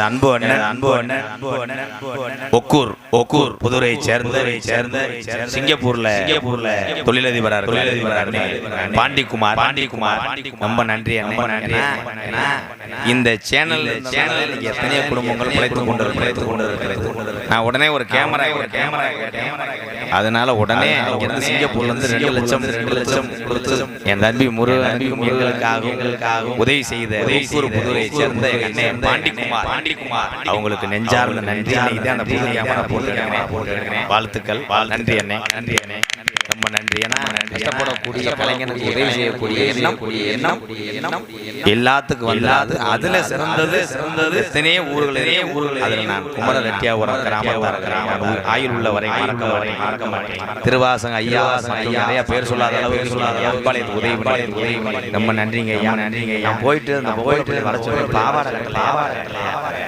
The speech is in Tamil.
அன்பு அண்ணன் ஒக்கூர் புதுரை சேர்ந்த சிங்கப்பூர்ல தொழிலதிபர் பாண்டிக்குமார் ரொம்ப நன்றி அண்ணே. இந்த சேனல் எத்தனையோ குடும்பங்கள் பிழைத்துக் கொண்டிருக்கிறது. நான் உடனே ஒரு கேமரா அதனால உடனே இங்கிருந்து சிங்கப்பூர்ல இருந்து 2 லட்சம் கொடுத்து என் தம்பி முருகனுக்கும் எங்களுக்காகவும் உதவி செய்த ஒக்கூர் புதுரை சேர்ந்த அண்ணன் பாண்டிக்குமார் அவங்களுக்கு நெஞ்சார்ந்த நன்றி. அந்த புது கேமரா போட்டுருக்கேன். வாழ்த்துக்கள். நன்றி அண்ணே. ரொம்ப நன்றி. ஏன்னா கஷ்டப்படக்கூடிய கலைஞனுக்கு உதவி செய்யக்கூடிய எண்ணம் எல்லாத்துக்கும் வந்தாது. அதுல சிறந்தது எத்தனையோ ஊர்கள் அதில் நான் குமர ரெட்டியாபுரம் கிராமம் ஆயுள் உள்ள வரை மறக்க மாட்டேன். திருவாசங்க ஐயா நிறைய பேர் சொல்லாத அளவுக்கு உதவி. ரொம்ப நன்றிங்க ஐயா. போயிட்டு வர சொல்லி பாவாடை